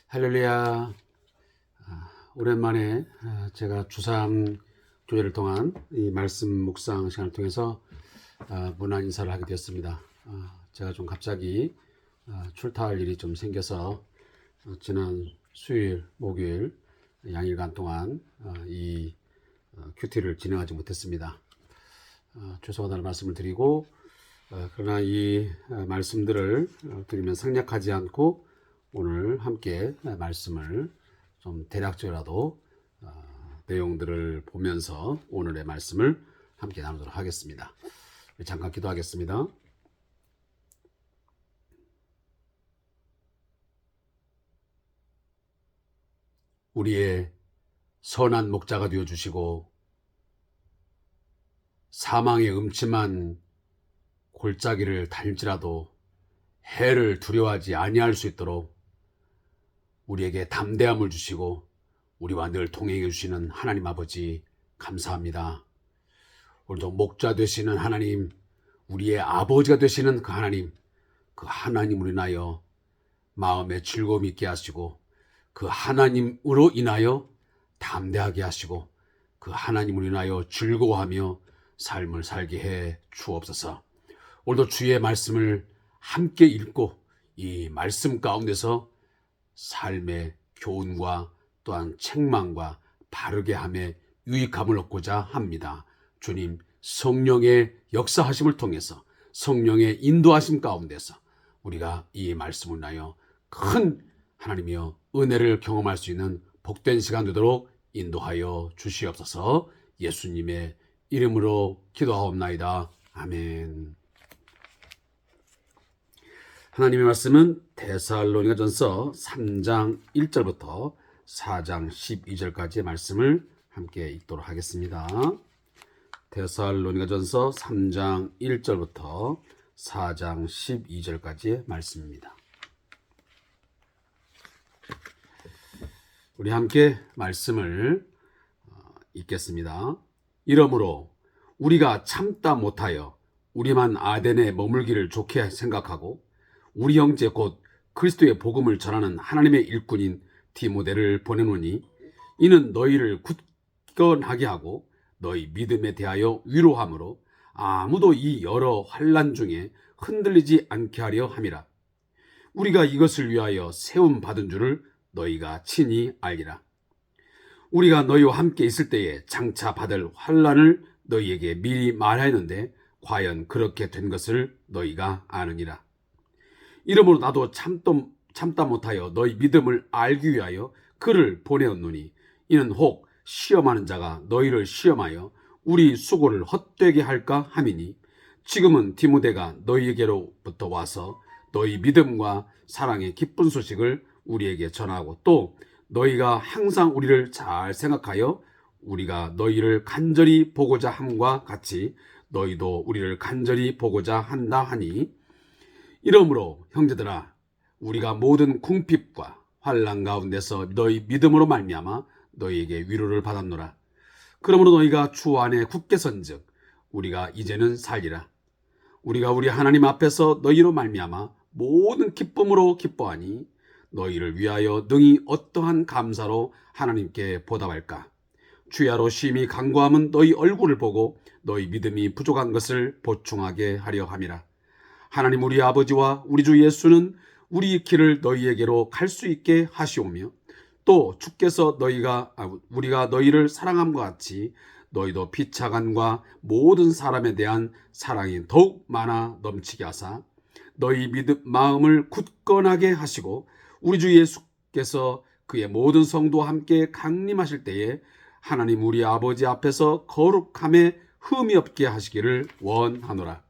할렐루야. 오랜만에 제가 주상 교회를 통한 이 말씀 묵상 시간을 통해서 문안 인사를 하게 되었습니다. 제가 좀 갑자기 출타할 일이 좀 생겨서 지난 수요일, 목요일 양일간 동안 이 큐티를 진행하지 못했습니다. 죄송하다는 말씀을 드리고 그러나 이 말씀들을 드리면 생략하지 않고 오늘 함께 말씀을 좀 대략적이라도 내용들을 보면서 오늘의 말씀을 함께 나누도록 하겠습니다. 잠깐 기도하겠습니다. 우리의 선한 목자가 되어주시고 사망의 음침한 골짜기를 달지라도 해를 두려워하지 아니할 수 있도록 우리에게 담대함을 주시고 우리와 늘 동행해 주시는 하나님 아버지 감사합니다. 오늘도 목자 되시는 하나님, 우리의 아버지가 되시는 그 하나님으로 인하여 마음에 즐거움이 있게 하시고 그 하나님으로 인하여 담대하게 하시고 그 하나님으로 인하여 즐거워하며 삶을 살게 해 주옵소서. 오늘도 주의 말씀을 함께 읽고 이 말씀 가운데서 삶의 교훈과 또한 책망과 바르게 함에 유익함을 얻고자 합니다. 주님, 성령의 역사하심을 통해서 성령의 인도하심 가운데서 우리가 이 말씀을 인하여 큰 하나님이여 은혜를 경험할 수 있는 복된 시간 되도록 인도하여 주시옵소서. 예수님의 이름으로 기도하옵나이다. 아멘. 하나님의 말씀은 데살로니가전서 3장 1절부터 4장 12절까지의 말씀을 함께 읽도록 하겠습니다. 데살로니가전서 3장 1절부터 4장 12절까지의 말씀입니다. 우리 함께 말씀을 읽겠습니다. 이러므로 우리가 참다 못하여 우리만 아덴에 머물기를 좋게 생각하고 우리 형제 곧 그리스도의 복음을 전하는 하나님의 일꾼인 디모데를 보내노니 이는 너희를 굳건하게 하고 너희 믿음에 대하여 위로함으로 아무도 이 여러 환난 중에 흔들리지 않게 하려 함이라. 우리가 이것을 위하여 세움 받은 줄을 너희가 친히 알리라. 우리가 너희와 함께 있을 때에 장차 받을 환난을 너희에게 미리 말하였는데 과연 그렇게 된 것을 너희가 아느니라. 이러므로 나도 참다 못하여 너희 믿음을 알기 위하여 그를 보내었노니 이는 혹 시험하는 자가 너희를 시험하여 우리 수고를 헛되게 할까 함이니 지금은 디모데가 너희에게로부터 와서 너희 믿음과 사랑의 기쁜 소식을 우리에게 전하고 또 너희가 항상 우리를 잘 생각하여 우리가 너희를 간절히 보고자 함과 같이 너희도 우리를 간절히 보고자 한다 하니 이러므로 형제들아 우리가 모든 궁핍과 환난 가운데서 너희 믿음으로 말미암아 너희에게 위로를 받았노라. 그러므로 너희가 주 안에 굳게 선즉 우리가 이제는 살리라. 우리가 우리 하나님 앞에서 너희로 말미암아 모든 기쁨으로 기뻐하니 너희를 위하여 능히 어떠한 감사로 하나님께 보답할까. 주야로 심히 간구함은 너희 얼굴을 보고 너희 믿음이 부족한 것을 보충하게 하려 함이라. 하나님 우리 아버지와 우리 주 예수는 우리 길을 너희에게로 갈 수 있게 하시오며 또 주께서 우리가 너희를 사랑함과 같이 너희도 피차간과 모든 사람에 대한 사랑이 더욱 많아 넘치게 하사 너희 마음을 굳건하게 하시고 우리 주 예수께서 그의 모든 성도와 함께 강림하실 때에 하나님 우리 아버지 앞에서 거룩함에 흠이 없게 하시기를 원하노라.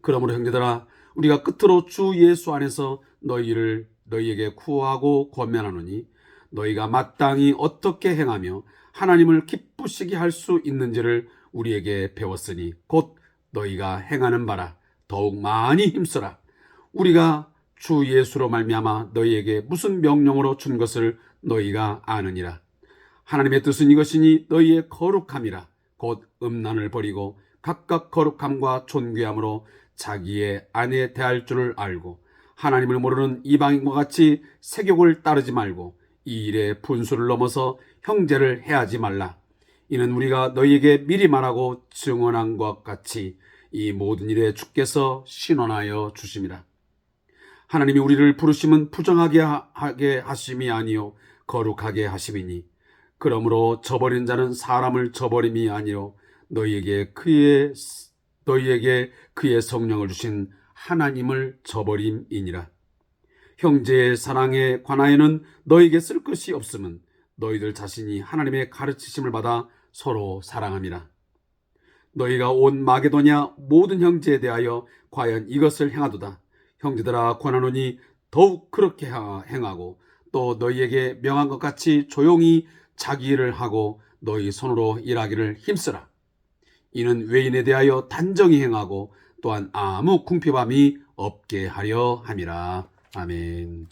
그러므로 형제들아 우리가 끝으로 주 예수 안에서 너희에게 구하고 권면하노니 너희가 마땅히 어떻게 행하며 하나님을 기쁘시게 할 수 있는지를 우리에게 배웠으니 곧 너희가 행하는 바라 더욱 많이 힘쓰라. 우리가 주 예수로 말미암아 너희에게 무슨 명령으로 준 것을 너희가 아느니라. 하나님의 뜻은 이것이니 너희의 거룩함이라. 곧 음란을 버리고 각각 거룩함과 존귀함으로 자기의 아내 대할 줄을 알고 하나님을 모르는 이방인과 같이 세욕을 따르지 말고 이 일에 분수를 넘어서 형제를 해하지 말라. 이는 우리가 너희에게 미리 말하고 증언한 것 같이 이 모든 일에 주께서 신원하여 주심이라. 하나님이 우리를 부르심은 부정하게 하게 하심이 아니요 거룩하게 하심이니 그러므로 저버린 자는 사람을 저버림이 아니요 너희에게 그의 성령을 주신 하나님을 저버림이니라. 형제의 사랑에 관하여는 너희에게 쓸 것이 없음은 너희들 자신이 하나님의 가르치심을 받아 서로 사랑함이라. 너희가 온 마게도냐 모든 형제에 대하여 과연 이것을 행하도다. 형제들아 권하노니 더욱 그렇게 행하고 또 너희에게 명한 것 같이 조용히 자기 일을 하고 너희 손으로 일하기를 힘쓰라. 이는 외인에 대하여 단정히 행하고 또한 아무 궁핍함이 없게 하려 함이라. 아멘.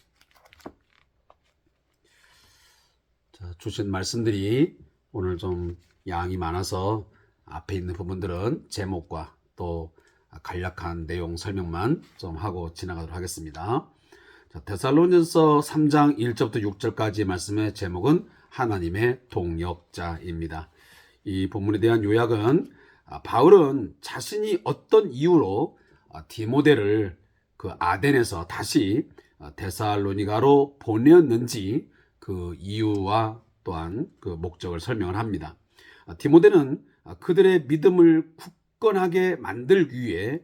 자, 주신 말씀들이 오늘 좀 양이 많아서 앞에 있는 부분들은 제목과 또 간략한 내용 설명만 좀 하고 지나가도록 하겠습니다. 자, 데살로니가서 3장 1절부터 6절까지의 말씀의 제목은 하나님의 동역자입니다. 이 본문에 대한 요약은 바울은 자신이 어떤 이유로 디모데를 그 아덴에서 다시 데살로니가로 보내었는지 그 이유와 또한 그 목적을 설명을 합니다. 디모데는 그들의 믿음을 굳건하게 만들기 위해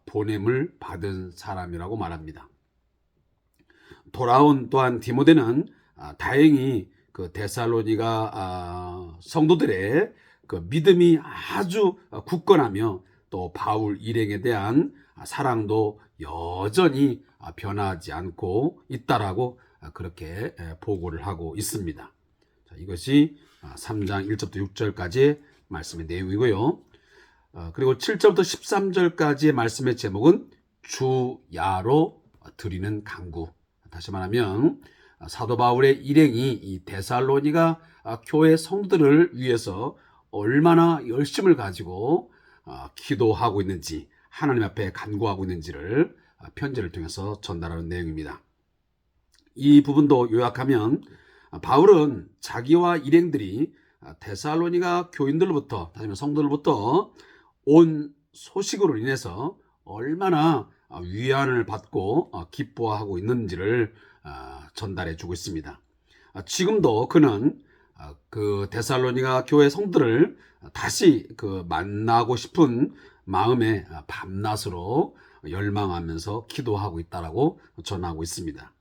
보냄을 받은 사람이라고 말합니다. 돌아온 또한 디모데는 다행히 그 데살로니가 성도들의 그 믿음이 아주 굳건하며 또 바울 일행에 대한 사랑도 여전히 변하지 않고 있다라고 그렇게 보고를 하고 있습니다. 자, 이것이 3장 1절부터 6절까지의 말씀의 내용이고요. 그리고 7절부터 13절까지의 말씀의 제목은 주야로 드리는 간구. 다시 말하면 사도 바울의 일행이 이 데살로니가 교회 성도들을 위해서 얼마나 열심을 가지고 기도하고 있는지, 하나님 앞에 간구하고 있는지를 편지를 통해서 전달하는 내용입니다. 이 부분도 요약하면 바울은 자기와 일행들이 데살로니가 교인들로부터, 다시 말하면 성도들로부터 온 소식으로 인해서 얼마나 위안을 받고 기뻐하고 있는지를 전달해 주고 있습니다. 지금도 그는 그 데살로니가 교회 성도들을 다시 그 만나고 싶은 마음에 밤낮으로 열망하면서 기도하고 있다라고 전하고 있습니다.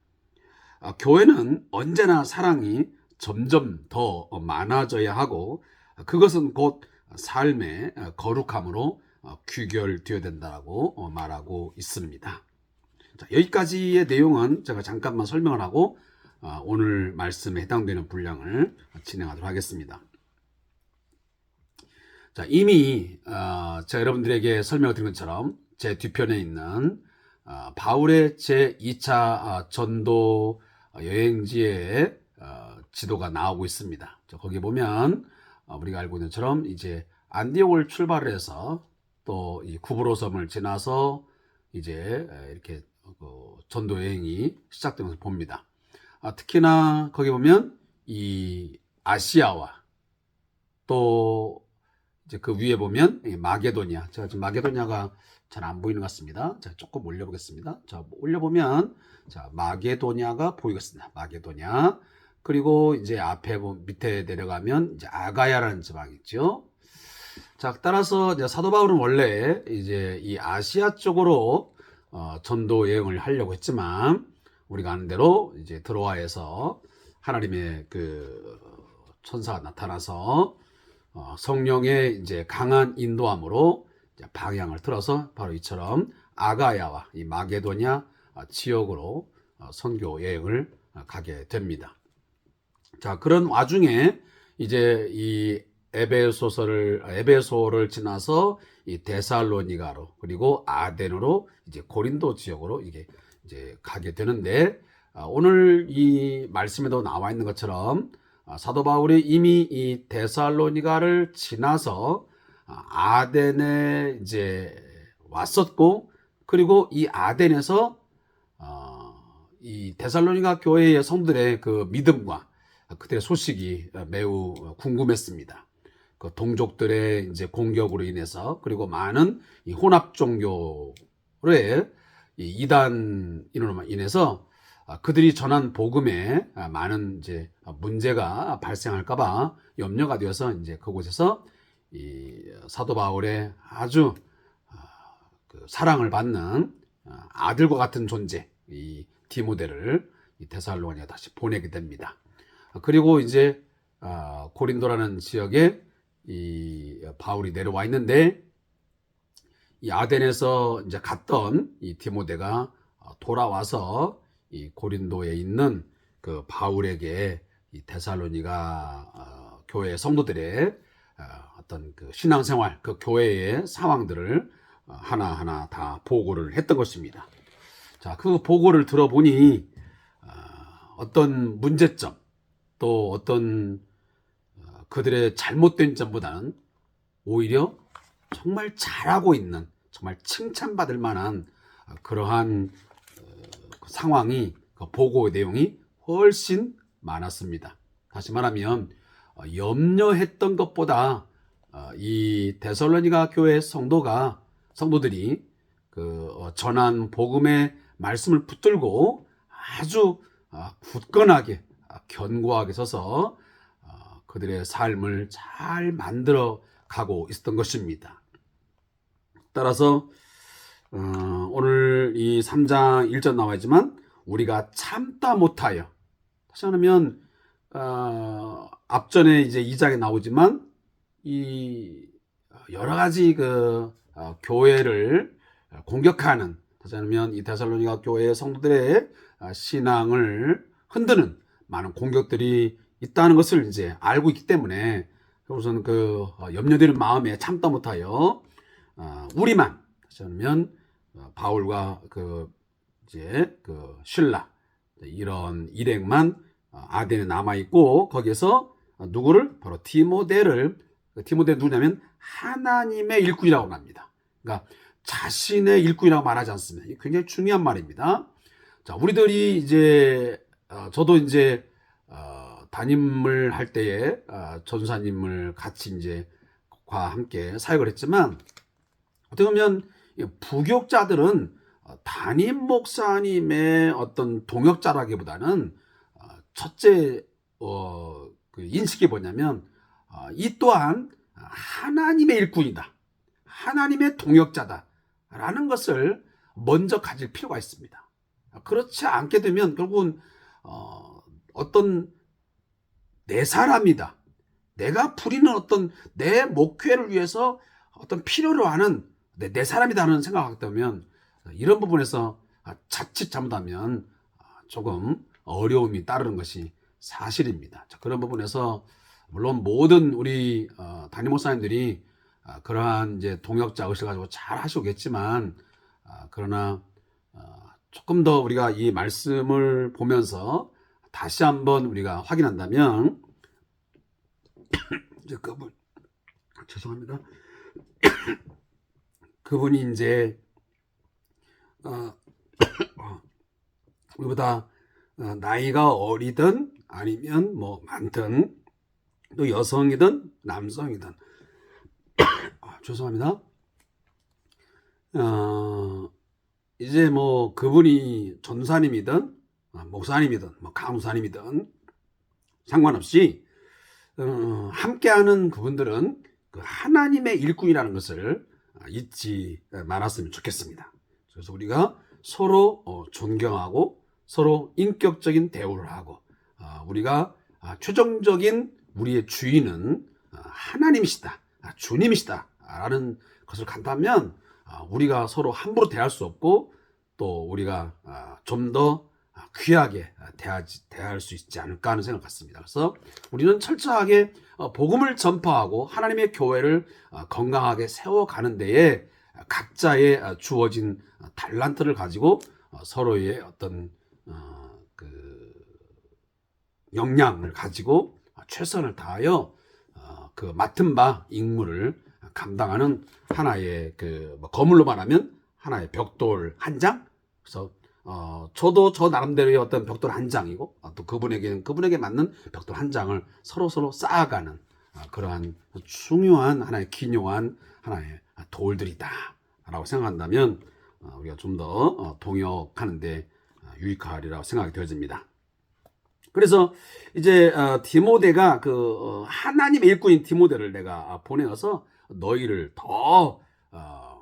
교회는 언제나 사랑이 점점 더 많아져야 하고 그것은 곧 삶의 거룩함으로 귀결되어야 된다고 말하고 있습니다. 자, 여기까지의 내용은 제가 잠깐만 설명을 하고 오늘 말씀에 해당되는 분량을 진행하도록 하겠습니다. 자, 이미 제가 여러분들에게 설명을 드린 것처럼 제 뒤편에 있는 바울의 제2차 전도 여행지의 지도가 나오고 있습니다. 거기 보면 우리가 알고 있는 것처럼 이제 안디옥을 출발을 해서 또 이 구브로 섬을 지나서 이제 이렇게 전도 여행이 시작되면서 봅니다. 특히나 거기 보면 이 아시아와 또 이제 그 위에 보면 마게도냐, 제가 지금 마게도냐가 잘 안 보이는 것 같습니다. 자, 조금 올려보겠습니다. 자, 올려보면 자, 마게도냐가 보이겠습니다. 마게도냐. 그리고 이제 앞에 밑에 내려가면 이제 아가야라는 지방이 있죠. 자, 따라서 이제 사도 바울은 원래 이제 이 아시아 쪽으로 전도 여행을 하려고 했지만 우리가 아는 대로 이제 드로아에서 하나님의 그 천사가 나타나서 성령의 이제 강한 인도함으로 이제 방향을 틀어서 바로 이처럼 아가야와 이 마게도냐 지역으로 선교 여행을 가게 됩니다. 자, 그런 와중에 이제 이 에베소를 지나서 이 데살로니가로 그리고 아덴으로 이제 고린도 지역으로 이게 이제 가게 되는데 오늘 이 말씀에도 나와 있는 것처럼 사도 바울이 이미 이 데살로니가를 지나서 아덴에 이제 왔었고 그리고 이 아덴에서 이 데살로니가 교회의 성도들의 그 믿음과 그들의 소식이 매우 궁금했습니다. 그 동족들의 이제 공격으로 인해서, 그리고 많은 이 혼합 종교의 이 이단으로 인해서 그들이 전한 복음에 많은 이제 문제가 발생할까봐 염려가 되어서 이제 그곳에서 이 사도 바울의 아주 그 사랑을 받는 아들과 같은 존재, 이 디모데를 이 데살로니가 다시 보내게 됩니다. 그리고 이제 고린도라는 지역에 이 바울이 내려와 있는데, 이 아덴에서 이제 갔던 이 디모데가 돌아와서 이 고린도에 있는 그 바울에게 이 데살로니가 교회 성도들의 어떤 그 신앙생활, 그 교회의 상황들을 하나하나 다 보고를 했던 것입니다. 자, 그 보고를 들어보니 어떤 문제점, 또 어떤 그들의 잘못된 점보다는 오히려 정말 잘하고 있는, 정말 칭찬받을 만한 그러한 상황이, 그 보고 내용이 훨씬 많았습니다. 다시 말하면 염려했던 것보다 이 데살로니가 교회 성도들이 그 전한 복음의 말씀을 붙들고 아주 굳건하게, 견고하게 서서 그들의 삶을 잘 만들어 가고 있었던 것입니다. 따라서 오늘 이 3장 1절 나와 있지만 우리가 참다 못하여, 다시 말하면 앞전에 이제 2장에 나오지만 이 여러 가지 그 교회를 공격하는, 다시 말하면 이 데살로니가 교회의 성도들의 신앙을 흔드는 많은 공격들이 있다는 것을 이제 알고 있기 때문에, 우선 그 염려되는 마음에 참다 못하여 우리만, 다시 말하면 바울과 그 이제 그 실라, 이런 일행만 아덴에 남아 있고, 거기에서 누구를, 바로 디모데를, 디모데 누구냐면 하나님의 일꾼이라고 합니다. 그러니까 자신의 일꾼이라고 말하지 않습니다. 이게 굉장히 중요한 말입니다. 자, 우리들이 이제 저도 이제 담임을 할 때에 전사님을 같이 이제 과 함께 사역을 했지만, 어떻게 보면 부교육자들은 담임 목사님의 어떤 동역자라기보다는 첫째 그 인식이 뭐냐면 이 또한 하나님의 일꾼이다, 하나님의 동역자다라는 것을 먼저 가질 필요가 있습니다. 그렇지 않게 되면 결국은 어떤 내 사람이다, 내가 부리는 어떤 내 목회를 위해서 어떤 필요로 하는 내 사람이다 하는 생각을 하게 되면, 이런 부분에서 자칫 잘못하면 조금 어려움이 따르는 것이 사실입니다. 자, 그런 부분에서 물론 모든 우리 담임 목사님들이 그러한 이제 동역자 의식을 가지고 잘 하시겠지만, 그러나 조금 더 우리가 이 말씀을 보면서 다시 한번 우리가 확인한다면, 이제 그분, 죄송합니다. 그분이 이제 우리보다 나이가 어리든 아니면 뭐 많든, 또 여성이든 남성이든 죄송합니다. 이제 뭐 그분이 전사님이든 목사님이든 뭐 강사님이든 상관없이 함께하는 그분들은 그 하나님의 일꾼이라는 것을 잊지 말았으면 좋겠습니다. 그래서 우리가 서로 존경하고 서로 인격적인 대우를 하고, 우리가 최종적인 우리의 주인은 하나님이시다, 주님이시다 라는 것을 간다면 우리가 서로 함부로 대할 수 없고, 또 우리가 좀 더 귀하게 대할 수 있지 않을까 하는 생각 같습니다. 그래서 우리는 철저하게 복음을 전파하고 하나님의 교회를 건강하게 세워가는 데에 각자의 주어진 달란트를 가지고 서로의 어떤 그 역량을 가지고 최선을 다하여 그 맡은 바 임무를 감당하는 하나의 그 거물로 말하면 하나의 벽돌 한 장, 그래서 저도 저 나름대로의 어떤 벽돌 한 장이고, 또 그분에게는 그분에게 맞는 벽돌 한 장을 서로 쌓아가는 그러한 중요한 하나의 기묘한 하나의 도울들이다라고 생각한다면 우리가 좀 더 동역하는데 유익하리라고 생각이 되어집니다. 그래서 이제 디모데가 하나님의 일꾼인 디모데를 내가 보내어서 너희를 더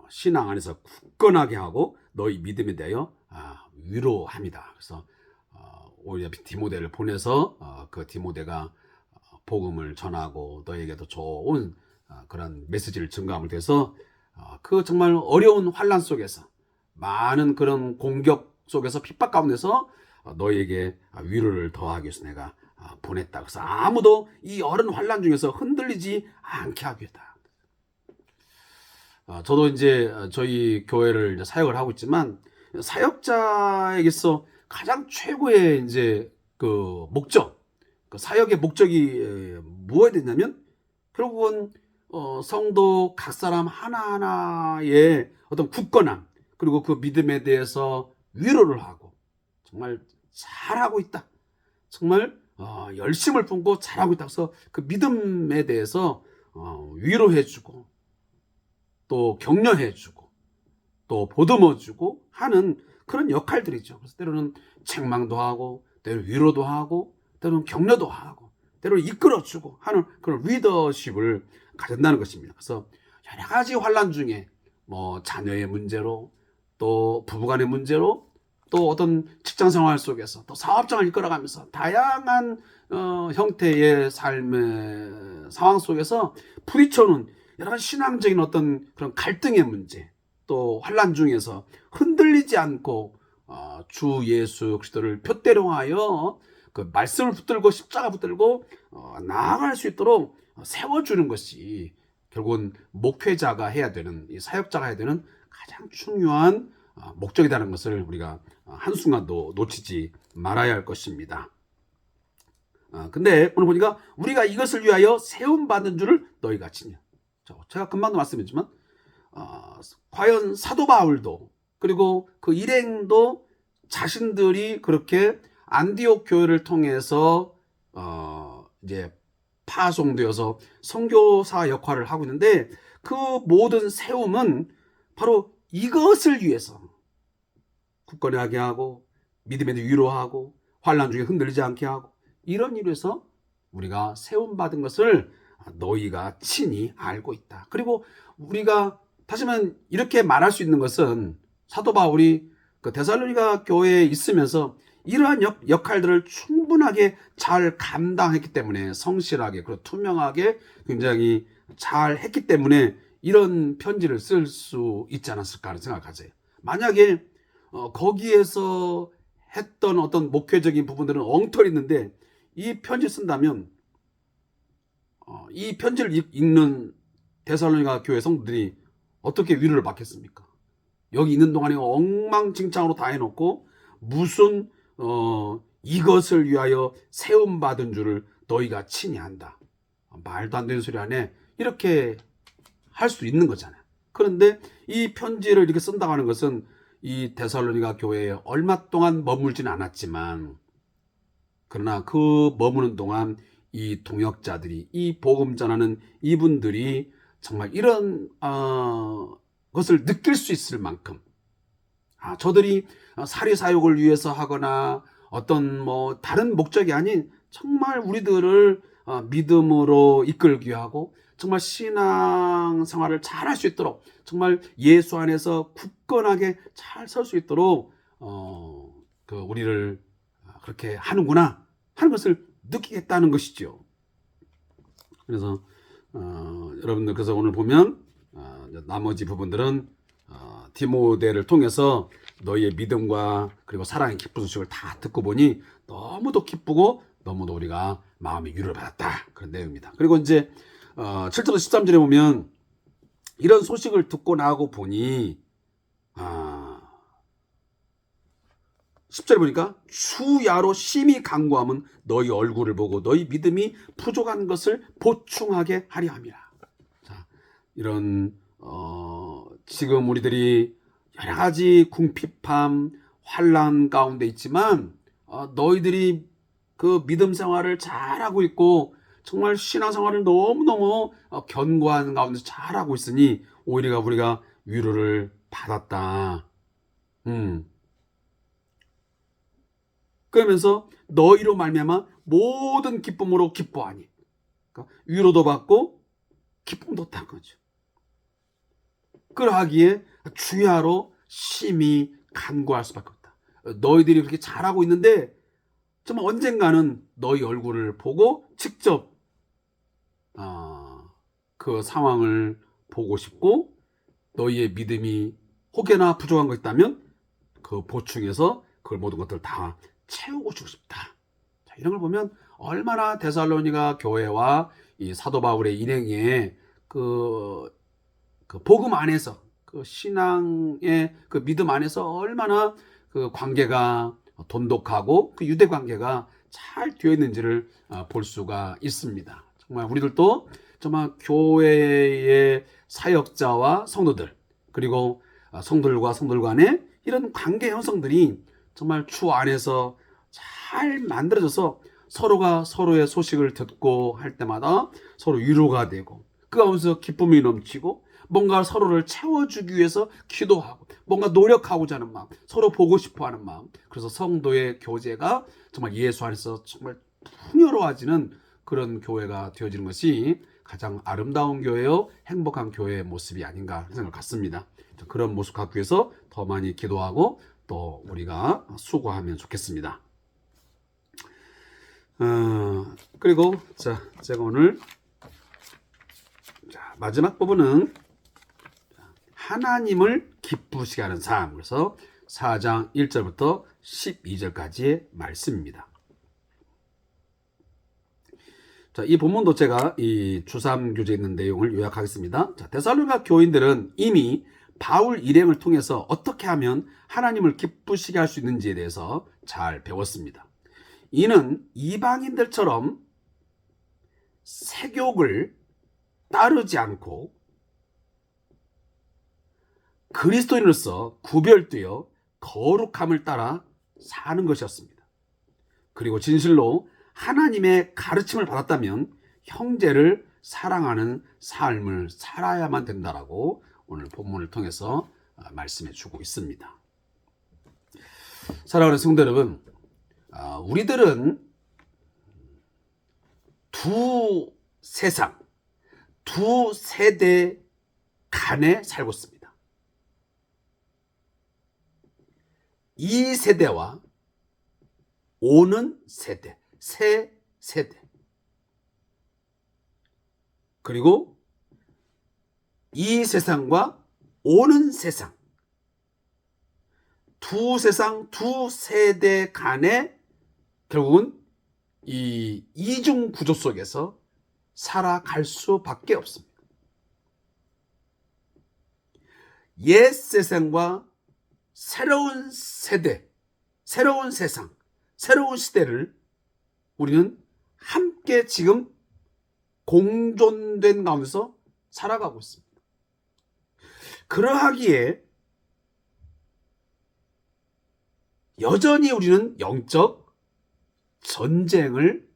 신앙 안에서 굳건하게 하고 너희 믿음에 대하여 위로합니다. 그래서 오히려 디모데를 보내서 그 디모데가 복음을 전하고 너에게도 좋은 그런 메시지를 증거함을 돼서 그 정말 어려운 환난 속에서 많은 그런 공격 속에서 핍박 가운데서 너에게 위로를 더하기 위해서 내가 보냈다. 그래서 아무도 이 어른 환난 중에서 흔들리지 않게 하기 위해다. 저도 이제 저희 교회를 이제 사역을 하고 있지만 사역자에게서 가장 최고의 이제 그 목적, 그 사역의 목적이 무엇이 되냐면 결국은 성도 각 사람 하나하나의 어떤 굳건함, 그리고 그 믿음에 대해서 위로를 하고 정말 잘하고 있다. 정말 열심을 품고 잘하고 있다. 그래서 그 믿음에 대해서 위로해주고 또 격려해주고 또 보듬어주고 하는 그런 역할들이죠. 그래서 때로는 책망도 하고 때로는 위로도 하고 때로는 격려도 하고 때로는 이끌어주고 하는 그런 리더십을 가진다는 것입니다. 그래서 여러 가지 환난 중에 뭐 자녀의 문제로 또 부부간의 문제로 또 어떤 직장 생활 속에서 또 사업장을 이끌어가면서 다양한 형태의 삶의 상황 속에서 부딪혀오는 여러 가지 신앙적인 어떤 그런 갈등의 문제, 또 환난 중에서 흔들리지 않고 주 예수 그리스도를 표대로하여 그 말씀을 붙들고 십자가 붙들고 나아갈 수 있도록 세워주는 것이 결국은 목회자가 해야 되는, 이 사역자가 해야 되는 가장 중요한 목적이라는 것을 우리가 한순간도 놓치지 말아야 할 것입니다. 근데 오늘 보니까 우리가 이것을 위하여 세움받은 줄을 너희가 치냐. 제가 금방도 말씀했지만 과연 사도 바울도 그리고 그 일행도 자신들이 그렇게 안디옥 교회를 통해서 이제 파송되어서 선교사 역할을 하고 있는데 그 모든 세움은 바로 이것을 위해서 굳건하게 하고 믿음에 위로하고 환난 중에 흔들리지 않게 하고 이런 일에서 우리가 세움받은 것을 너희가 친히 알고 있다. 그리고 우리가 다시 말하면 이렇게 말할 수 있는 것은 사도 바울이 그 데살로니가 교회에 있으면서 이러한 역할들을 충분하게 잘 감당했기 때문에 성실하게 그리고 투명하게 굉장히 잘 했기 때문에 이런 편지를 쓸 수 있지 않았을까 하는 생각하세요. 만약에 거기에서 했던 어떤 목회적인 부분들은 엉터리 있는데 이 편지 쓴다면 이 편지를 읽는 데살로니가 교회 성도들이 어떻게 위로를 받겠습니까? 여기 있는 동안에 엉망진창으로 다 해놓고 무슨 이것을 위하여 세움받은 줄을 너희가 친히 안다. 말도 안 되는 소리 안에 이렇게 할 수 있는 거잖아요. 그런데 이 편지를 이렇게 쓴다고 하는 것은 이 데살로니가 교회에 얼마 동안 머물지는 않았지만 그러나 그 머무는 동안 이 동역자들이 이 복음 전하는 이분들이 정말 이런 것을 느낄 수 있을 만큼 저들이 사리사욕을 위해서 하거나 어떤 뭐 다른 목적이 아닌 정말 우리들을 믿음으로 이끌기 하고 정말 신앙 생활을 잘 할 수 있도록 정말 예수 안에서 굳건하게 잘 설 수 있도록 우리를 그렇게 하는구나 하는 것을 느끼겠다는 것이죠. 그래서 여러분들 그래서 오늘 보면 나머지 부분들은 디모데를 통해서 너희의 믿음과 그리고 사랑의 기쁜 소식을 다 듣고 보니 너무도 기쁘고 너무도 우리가 마음의 위로를 받았다 그런 내용입니다. 그리고 이제 7절 13절에 보면 이런 소식을 듣고 나고 보니 10절에 보니까 주야로 심히 간구함은 너희 얼굴을 보고 너희 믿음이 부족한 것을 보충하게 하려 함이라. 자, 이런 지금 우리들이 여러 가지 궁핍함, 환난 가운데 있지만 너희들이 그 믿음 생활을 잘하고 있고 정말 신앙생활을 너무너무 견고한 가운데 잘하고 있으니 오히려 우리가 위로를 받았다. 그러면서 너희로 말미암아 모든 기쁨으로 기뻐하니. 그러니까 위로도 받고 기쁨도 얻는 거죠. 그러하기에 주야로 심히 간구할 수밖에 없다. 너희들이 그렇게 잘하고 있는데 정말 언젠가는 너희 얼굴을 보고 직접 그 상황을 보고 싶고 너희의 믿음이 혹여나 부족한 거 있다면 그 보충해서 그 모든 것들을 다 채우고 주고 싶다. 자, 이런 걸 보면 얼마나 데살로니가 교회와 이 사도 바울의 일행의 그 복음 안에서 그 신앙의 그 믿음 안에서 얼마나 그 관계가 돈독하고 그 유대 관계가 잘 되어 있는지를 볼 수가 있습니다. 정말 우리들도 정말 교회의 사역자와 성도들 그리고 성도들과 성도들 간의 이런 관계 형성들이 정말 주 안에서 잘 만들어져서 서로가 서로의 소식을 듣고 할 때마다 서로 위로가 되고 그 가운데서 기쁨이 넘치고 뭔가 서로를 채워주기 위해서 기도하고 뭔가 노력하고자 하는 마음, 서로 보고 싶어하는 마음. 그래서 성도의 교제가 정말 예수 안에서 정말 풍요로워지는 그런 교회가 되어지는 것이 가장 아름다운 교회요 행복한 교회의 모습이 아닌가 생각을 갖습니다. 그런 모습 갖기 위해서 더 많이 기도하고 또 우리가 수고하면 좋겠습니다. 그리고 제가 오늘 마지막 부분은 하나님을 기쁘시게 하는 삶. 그래서 4장 1절부터 12절까지의 말씀입니다. 자, 이 본문도 제가 이 주3 교재에 있는 내용을 요약하겠습니다. 자, 데살로니가 교인들은 이미 바울 일행을 통해서 어떻게 하면 하나님을 기쁘시게 할 수 있는지에 대해서 잘 배웠습니다. 이는 이방인들처럼 세욕을 따르지 않고 그리스도인으로서 구별되어 거룩함을 따라 사는 것이었습니다. 그리고 진실로 하나님의 가르침을 받았다면 형제를 사랑하는 삶을 살아야만 된다라고 오늘 본문을 통해서 말씀해 주고 있습니다. 사랑하는 성도 여러분, 우리들은 두 세상, 두 세대 간에 살고 있습니다. 이 세대와 오는 세대, 새 세대. 그리고 이 세상과 오는 세상. 두 세상, 두 세대 간에 결국은 이 이중 구조 속에서 살아갈 수밖에 없습니다. 옛 세상과 새로운 세대, 새로운 세상, 새로운 시대를 우리는 함께 지금 공존된 가운데서 살아가고 있습니다. 그러하기에 여전히 우리는 영적 전쟁을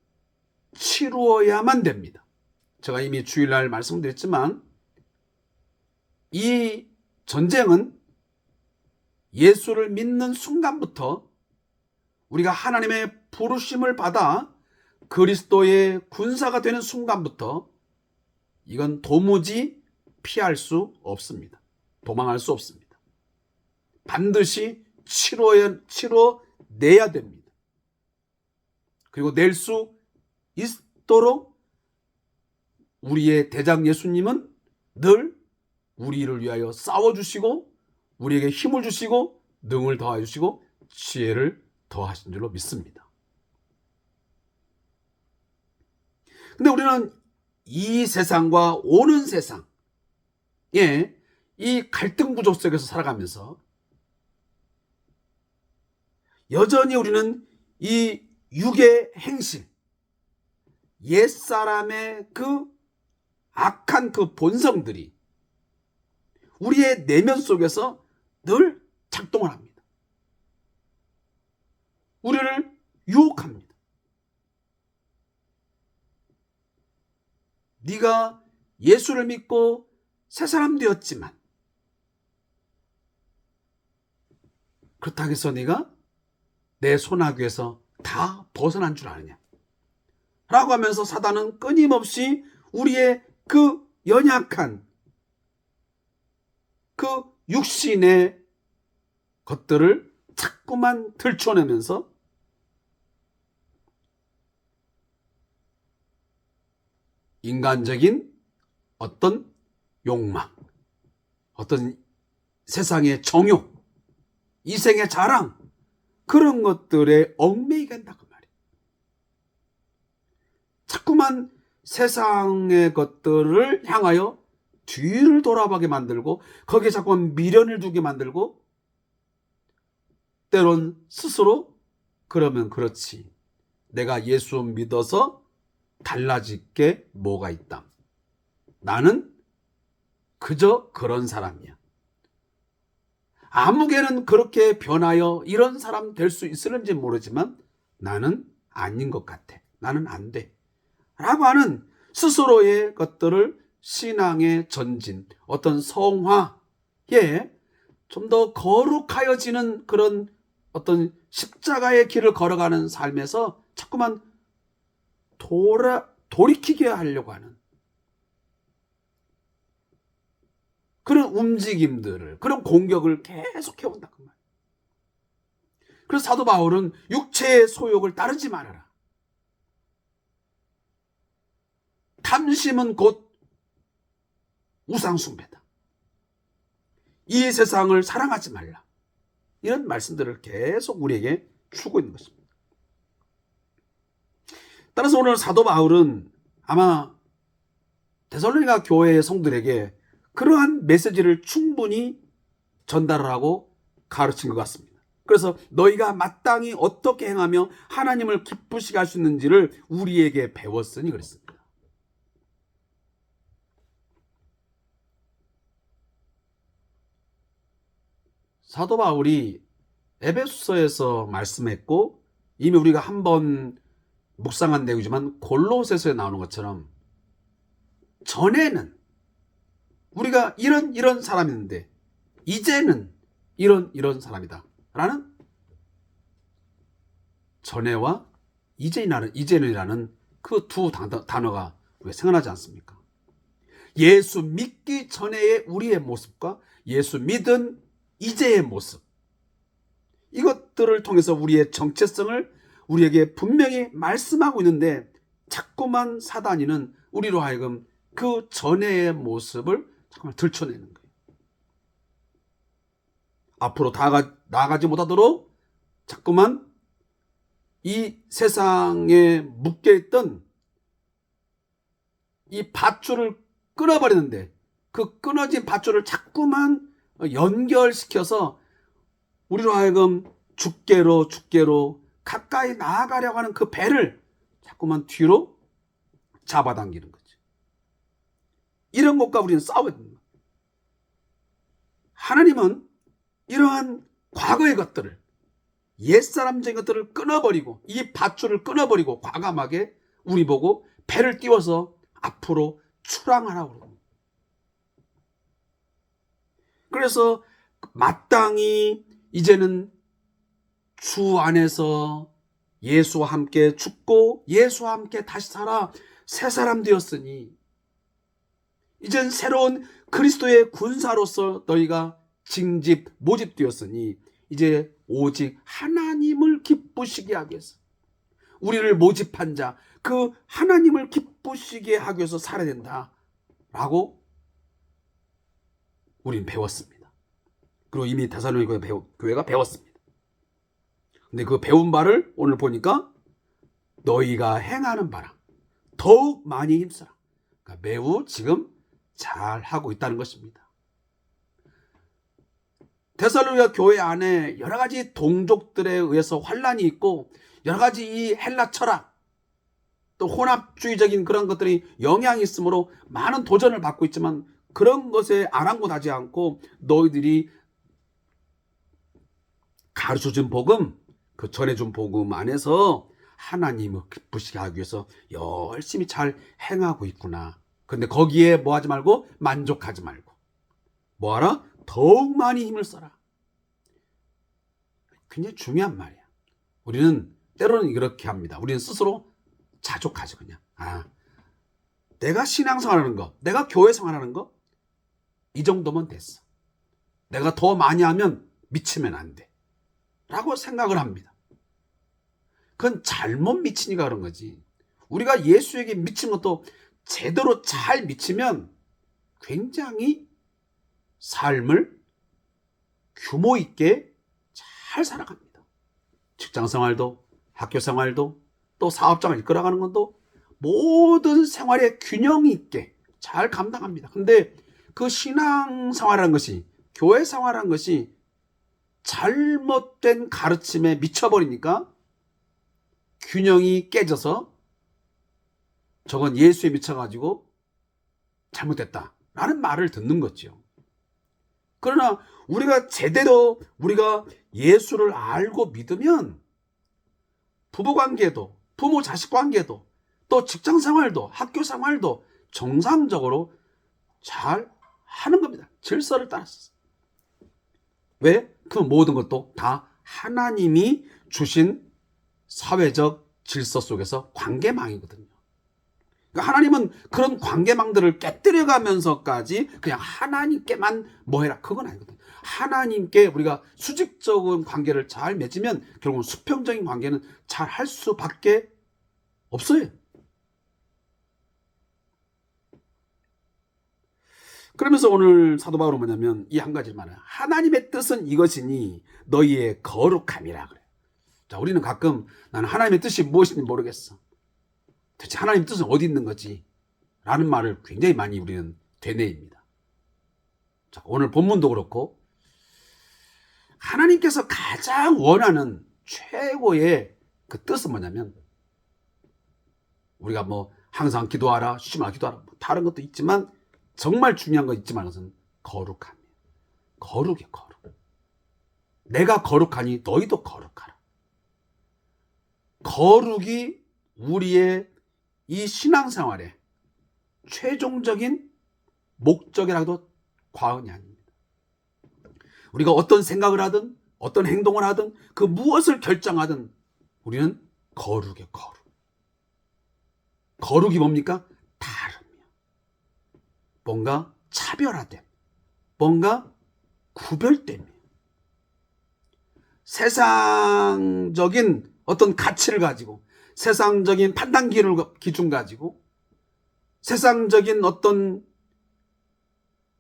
치루어야만 됩니다. 제가 이미 주일날 말씀드렸지만 이 전쟁은 예수를 믿는 순간부터 우리가 하나님의 부르심을 받아 그리스도의 군사가 되는 순간부터 이건 도무지 피할 수 없습니다. 도망할 수 없습니다. 반드시 치러내야 됩니다. 그리고 낼 수 있도록 우리의 대장 예수님은 늘 우리를 위하여 싸워주시고 우리에게 힘을 주시고 능을 더하시고 지혜를 더하신 줄로 믿습니다. 근데 우리는 이 세상과 오는 세상, 이 갈등 구조 속에서 살아가면서 여전히 우리는 이 육의 행실, 옛사람의 그 악한 그 본성들이 우리의 내면 속에서 늘 작동을 합니다. 우리를 유혹합니다. 네가 예수를 믿고 새 사람 되었지만 그렇다고 해서 네가 내 손아귀에서 다 벗어난 줄 아느냐 라고 하면서 사단은 끊임없이 우리의 그 연약한 그 육신의 것들을 자꾸만 들춰내면서 인간적인 어떤 욕망, 어떤 세상의 정욕, 이생의 자랑, 그런 것들에 얽매이게 한다 그 말이에요. 자꾸만 세상의 것들을 향하여 뒤를 돌아보게 만들고 거기에 자꾸만 미련을 두게 만들고 때론 스스로 그러면 그렇지, 내가 예수 믿어서 달라질 게 뭐가 있다, 나는 그저 그런 사람이야, 아무개는 그렇게 변하여 이런 사람 될 수 있을는지 모르지만 나는 아닌 것 같아, 나는 안 돼 라고 하는 스스로의 것들을 신앙의 전진, 어떤 성화에 좀 더 거룩하여지는 그런 어떤 십자가의 길을 걸어가는 삶에서 자꾸만 돌이키게 하려고 하는 그런 움직임들을, 그런 공격을 계속 해온다 그 말. 그래서 사도 바울은 육체의 소욕을 따르지 말아라. 탐심은 곧 우상숭배다. 이 세상을 사랑하지 말라. 이런 말씀들을 계속 우리에게 주고 있는 것입니다. 따라서 오늘 사도 바울은 아마 데살로니가 교회의 성도들에게 그러한 메시지를 충분히 전달을 하고 가르친 것 같습니다. 그래서 너희가 마땅히 어떻게 행하며 하나님을 기쁘시게 할 수 있는지를 우리에게 배웠으니 그랬습니다. 사도 바울이 에베소서에서 말씀했고 이미 우리가 한번 묵상한 내용이지만 골로새서에 나오는 것처럼 전에는 우리가 이런 사람인데 이제는 이런 사람이다 라는 전에와 이제는이라는 그 두 단어가 왜 생각나지 않습니까? 예수 믿기 전에의 우리의 모습과 예수 믿은 이제의 모습, 이것들을 통해서 우리의 정체성을 우리에게 분명히 말씀하고 있는데 자꾸만 사단이는 우리로 하여금 그 전에의 모습을 자꾸만 들춰내는 거예요. 앞으로 나아가지 못하도록 자꾸만 이 세상에 묶여있던 이 밧줄을 끊어버리는데 그 끊어진 밧줄을 자꾸만 연결시켜서 우리로 하여금 죽게로 가까이 나아가려고 하는 그 배를 자꾸만 뒤로 잡아당기는 거죠. 이런 것과 우리는 싸워야 됩니다. 하나님은 이러한 과거의 것들을, 옛사람적인 것들을 끊어버리고 이 밧줄을 끊어버리고 과감하게 우리 보고 배를 띄워서 앞으로 출항하라고 그러고, 그래서 마땅히 이제는 주 안에서 예수와 함께 죽고 예수와 함께 다시 살아 새 사람 되었으니 이젠 새로운 그리스도의 군사로서 너희가 모집되었으니 이제 오직 하나님을 기쁘시게 하기 위해서, 우리를 모집한 자 그 하나님을 기쁘시게 하기 위해서 살아야 된다라고 우린 배웠습니다. 그리고 이미 데살로니가 교회가 배웠습니다. 근데 그 배운 바를 오늘 보니까 너희가 행하는 바라 더욱 많이 힘써라. 그러니까 매우 지금 잘 하고 있다는 것입니다. 데살로니가 교회 안에 여러 가지 동족들에 의해서 환란이 있고 여러 가지 이 헬라 철학 또 혼합주의적인 그런 것들이 영향이 있으므로 많은 도전을 받고 있지만 그런 것에 아랑곳하지 않고 너희들이 가르쳐준 복음 그 전해준 복음 안에서 하나님을 기쁘시게 하기 위해서 열심히 잘 행하고 있구나. 근데 거기에 뭐 하지 말고 만족하지 말고 뭐하라? 더욱 많이 힘을 써라. 굉장히 중요한 말이야. 우리는 때로는 이렇게 합니다. 우리는 스스로 자족하죠. 그냥 내가 신앙생활하는 거, 내가 교회 생활하는 거 이 정도면 됐어. 내가 더 많이 하면 미치면 안 돼 라고 생각을 합니다. 그건 잘못 미치니까 그런 거지. 우리가 예수에게 미친 것도 제대로 잘 미치면 굉장히 삶을 규모 있게 잘 살아갑니다. 직장생활도 학교생활도 또 사업장을 이끌어가는 것도 모든 생활에 균형 있게 잘 감당합니다. 근데 그 신앙생활이라는 것이 교회 생활이라는 것이 잘못된 가르침에 미쳐버리니까 균형이 깨져서 저건 예수에 미쳐가지고 잘못됐다라는 말을 듣는 거죠. 그러나 우리가 제대로 우리가 예수를 알고 믿으면 부부관계도 부모 자식 관계도 또 직장생활도 학교생활도 정상적으로 잘 하는 겁니다. 질서를 따라서. 왜? 그 모든 것도 다 하나님이 주신 사회적 질서 속에서 관계망이거든요. 그러니까 하나님은 그런 관계망들을 깨뜨려가면서까지 그냥 하나님께만 뭐 해라 그건 아니거든요. 하나님께 우리가 수직적인 관계를 잘 맺으면 결국은 수평적인 관계는 잘 할 수밖에 없어요. 그러면서 오늘 사도 바울은 뭐냐면 이 한 가지를 말해요. 하나님의 뜻은 이것이니 너희의 거룩함이라 그래요. 자, 우리는 가끔 나는 하나님의 뜻이 무엇인지 모르겠어. 대체 하나님의 뜻은 어디 있는 거지? 라는 말을 굉장히 많이 우리는 되뇌입니다. 자, 오늘 본문도 그렇고 하나님께서 가장 원하는 최고의 그 뜻은 뭐냐면 우리가 뭐 항상 기도하라, 쉬지 말라 기도하라 뭐 다른 것도 있지만 정말 중요한 거 있지만 그것은 거룩함이에요. 거룩이에요. 거룩. 내가 거룩하니 너희도 거룩하라. 거룩이 우리의 이 신앙생활의 최종적인 목적이라도 과언이 아닙니다. 우리가 어떤 생각을 하든 어떤 행동을 하든 그 무엇을 결정하든 우리는 거룩이에요. 거룩. 거룩이 뭡니까? 다름이요. 뭔가 차별화됨, 뭔가 구별됨이에요. 세상적인 어떤 가치를 가지고 세상적인 판단 기준 가지고 세상적인 어떤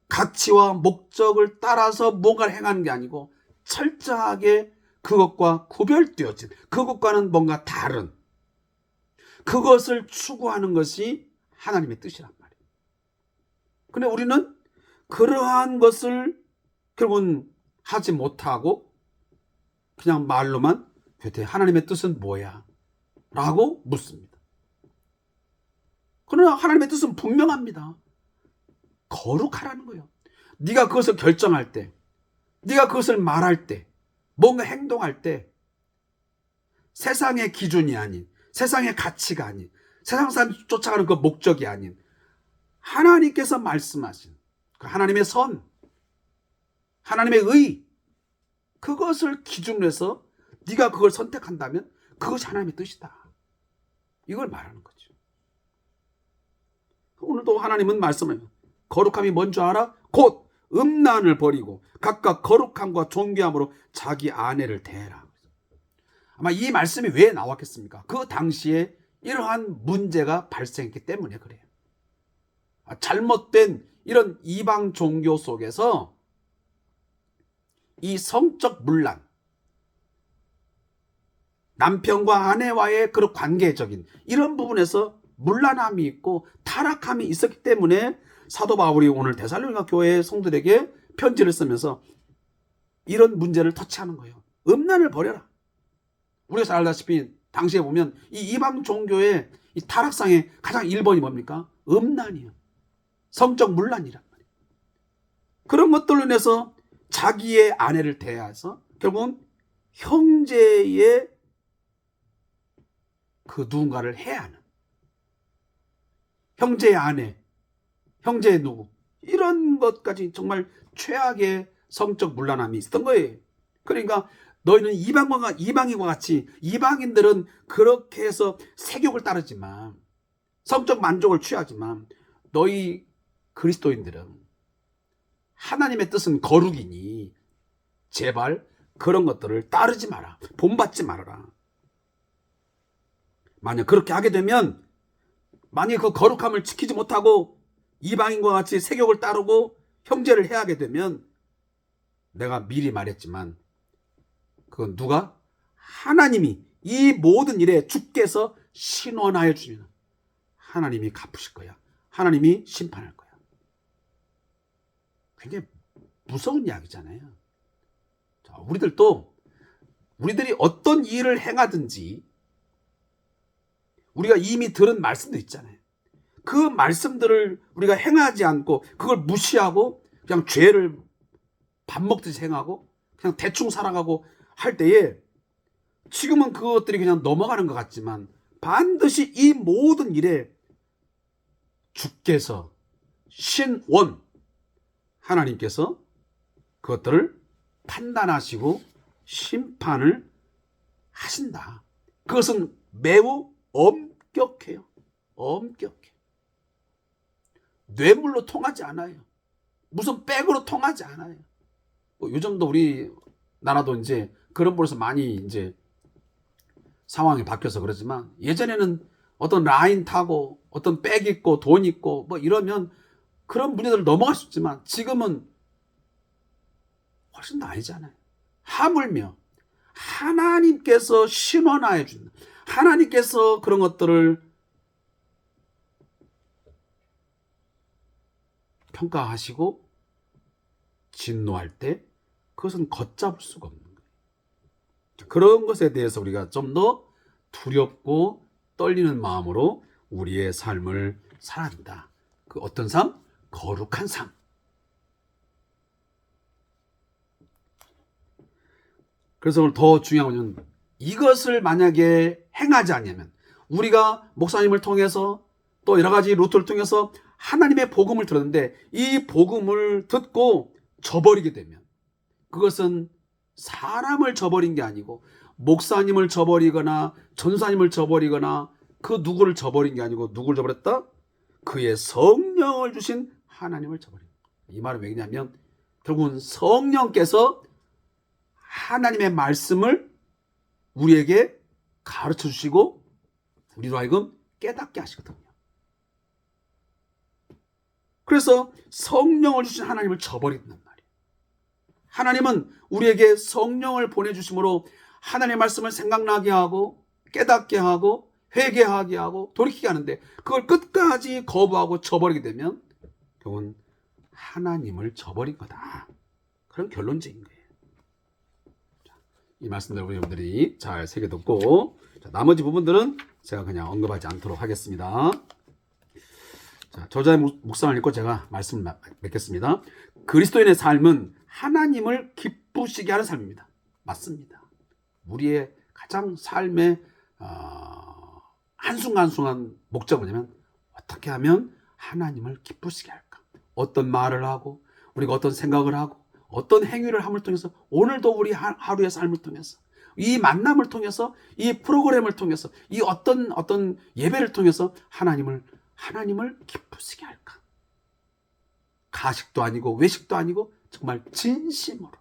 가치와 목적을 따라서 뭔가를 행하는 게 아니고 철저하게 그것과 구별되어진 그것과는 뭔가 다른 그것을 추구하는 것이 하나님의 뜻이란 말이에요. 근데 우리는 그러한 것을 결국은 하지 못하고 그냥 말로만 도대체 하나님의 뜻은 뭐야? 라고 묻습니다. 그러나 하나님의 뜻은 분명합니다. 거룩하라는 거예요. 네가 그것을 결정할 때, 네가 그것을 말할 때, 뭔가 행동할 때 세상의 기준이 아닌, 세상의 가치가 아닌, 세상 사람이 쫓아가는 그 목적이 아닌 하나님께서 말씀하신 그 하나님의 선, 하나님의 의 그것을 기준으로 해서 네가 그걸 선택한다면 그것이 하나님의 뜻이다. 이걸 말하는 거죠. 오늘도 하나님은 말씀을 거룩함이 뭔 줄 알아? 곧 음란을 버리고 각각 거룩함과 존귀함으로 자기 아내를 대해라. 아마 이 말씀이 왜 나왔겠습니까? 그 당시에 이러한 문제가 발생했기 때문에 그래요. 잘못된 이런 이방 종교 속에서 이 성적 문란, 남편과 아내와의 그런 관계적인 이런 부분에서 문란함이 있고 타락함이 있었기 때문에 사도 바울이 오늘 데살로니가 교회 성도들에게 편지를 쓰면서 이런 문제를 터치하는 거예요. 음란을 버려라. 우리가 잘 알다시피 당시에 보면 이 이방 종교의 이 타락상의 가장 1번이 뭡니까? 음란이에요. 성적 문란이란 말이에요. 그런 것들로 인해서 자기의 아내를 대해서 결국은 형제의 그 누군가를 해야 하는, 형제의 아내, 형제의 누구, 이런 것까지 정말 최악의 성적 문란함이 있었던 거예요. 그러니까 너희는 이방인과 같이, 이방인들은 그렇게 해서 세욕을 따르지만, 성적 만족을 취하지만, 너희 그리스도인들은 하나님의 뜻은 거룩이니 제발 그런 것들을 따르지 마라. 본받지 말아라. 만약 그렇게 하게 되면, 만약 그 거룩함을 지키지 못하고 이방인과 같이 세욕을 따르고 형제를 해하게 되면, 내가 미리 말했지만 그건 누가? 하나님이 이 모든 일에 주께서 신원하여 주시면 하나님이 갚으실 거야. 하나님이 심판할 거야. 굉장히 무서운 이야기잖아요. 자, 우리들이 어떤 일을 행하든지 우리가 이미 들은 말씀도 있잖아요. 그 말씀들을 우리가 행하지 않고 그걸 무시하고 그냥 죄를 밥 먹듯이 행하고 그냥 대충 살아가고 할 때에, 지금은 그것들이 그냥 넘어가는 것 같지만 반드시 이 모든 일에 주께서, 신원 하나님께서 그것들을 판단하시고 심판을 하신다. 그것은 매우 엄격해요. 엄격해. 뇌물로 통하지 않아요. 무슨 백으로 통하지 않아요. 요즘도 우리나라도 이제 그런 부분에서 많이 이제 상황이 바뀌어서 그러지만, 예전에는 어떤 라인 타고 어떤 백 있고 돈 있고 뭐 이러면 그런 문제들을 넘어갈 수 있지만, 지금은 훨씬 더 아니잖아요. 하물며 하나님께서 신원하여 준다. 하나님께서 그런 것들을 평가하시고 진노할 때 그것은 걷잡을 수가 없는 거예요. 그런 것에 대해서 우리가 좀 더 두렵고 떨리는 마음으로 우리의 삶을 살아야 된다. 그 어떤 삶? 거룩한 삶. 그래서 오늘 더 중요한 것은, 이것을 만약에 행하지 않으면, 우리가 목사님을 통해서 또 여러 가지 루트를 통해서 하나님의 복음을 들었는데 이 복음을 듣고 저버리게 되면, 그것은 사람을 저버린 게 아니고 목사님을 저버리거나 전사님을 저버리거나 그 누구를 저버린 게 아니고 누구를 저버렸다? 그의 성령을 주신 하나님을 저버린 거예요. 이 말은 왜냐면 결국은 성령께서 하나님의 말씀을 우리에게 가르쳐 주시고 우리로 하여금 깨닫게 하시거든요. 그래서 성령을 주신 하나님을 저버린단 말이에요. 하나님은 우리에게 성령을 보내주심으로 하나님의 말씀을 생각나게 하고 깨닫게 하고 회개하게 하고 돌이키게 하는데, 그걸 끝까지 거부하고 저버리게 되면 결국은 하나님을 저버린 거다. 그런 결론적인 거예요. 이 말씀들 우리 여러분들이 잘 새겨듣고, 나머지 부분들은 제가 그냥 언급하지 않도록 하겠습니다. 자, 저자의 묵상을 읽고 제가 말씀을 맺겠습니다. 그리스도인의 삶은 하나님을 기쁘시게 하는 삶입니다. 맞습니다. 우리의 가장 삶의 한순간순간 목적은 뭐냐면, 어떻게 하면 하나님을 기쁘시게 할까? 어떤 말을 하고 우리가 어떤 생각을 하고 어떤 행위를 함을 통해서, 오늘도 우리 하루의 삶을 통해서, 이 만남을 통해서, 이 프로그램을 통해서, 이 어떤 예배를 통해서 하나님을 기쁘시게 할까? 가식도 아니고 외식도 아니고 정말 진심으로.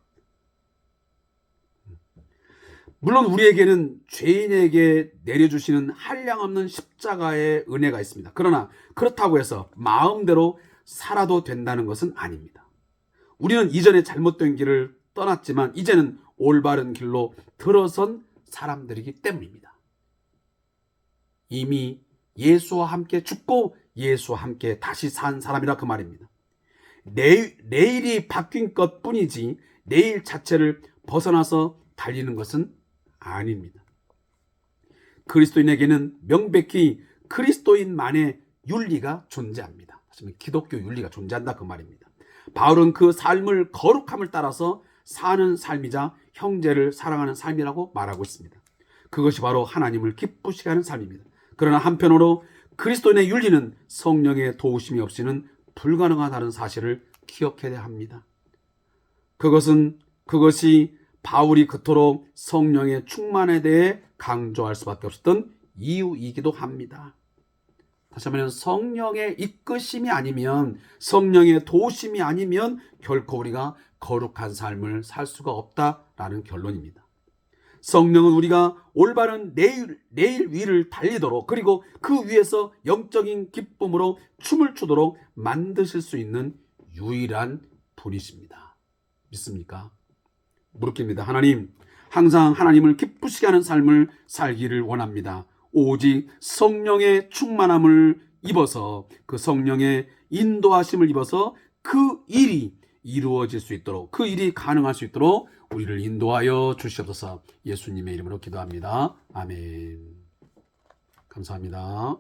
물론 우리에게는 죄인에게 내려주시는 한량없는 십자가의 은혜가 있습니다. 그러나 그렇다고 해서 마음대로 살아도 된다는 것은 아닙니다. 우리는 이전에 잘못된 길을 떠났지만 이제는 올바른 길로 들어선 사람들이기 때문입니다. 이미 예수와 함께 죽고 예수와 함께 다시 산 사람이라 그 말입니다. 내일이 바뀐 것뿐이지 내일 자체를 벗어나서 달리는 것은 아닙니다. 그리스도인에게는 명백히 그리스도인만의 윤리가 존재합니다. 기독교 윤리가 존재한다 그 말입니다. 바울은 그 삶을 거룩함을 따라서 사는 삶이자 형제를 사랑하는 삶이라고 말하고 있습니다. 그것이 바로 하나님을 기쁘시게 하는 삶입니다. 그러나 한편으로 그리스도인의 윤리는 성령의 도우심이 없이는 불가능하다는 사실을 기억해야 합니다. 그것이 바울이 그토록 성령의 충만에 대해 강조할 수밖에 없었던 이유이기도 합니다. 다시 한번 성령의 이끄심이 아니면, 성령의 도우심이 아니면 결코 우리가 거룩한 삶을 살 수가 없다라는 결론입니다. 성령은 우리가 올바른 내일 위를 달리도록, 그리고 그 위에서 영적인 기쁨으로 춤을 추도록 만드실 수 있는 유일한 분이십니다. 믿습니까? 묻습니다. 하나님, 항상 하나님을 기쁘시게 하는 삶을 살기를 원합니다. 오직 성령의 충만함을 입어서, 그 성령의 인도하심을 입어서 그 일이 이루어질 수 있도록, 그 일이 가능할 수 있도록 우리를 인도하여 주시옵소서. 예수님의 이름으로 기도합니다. 아멘. 감사합니다.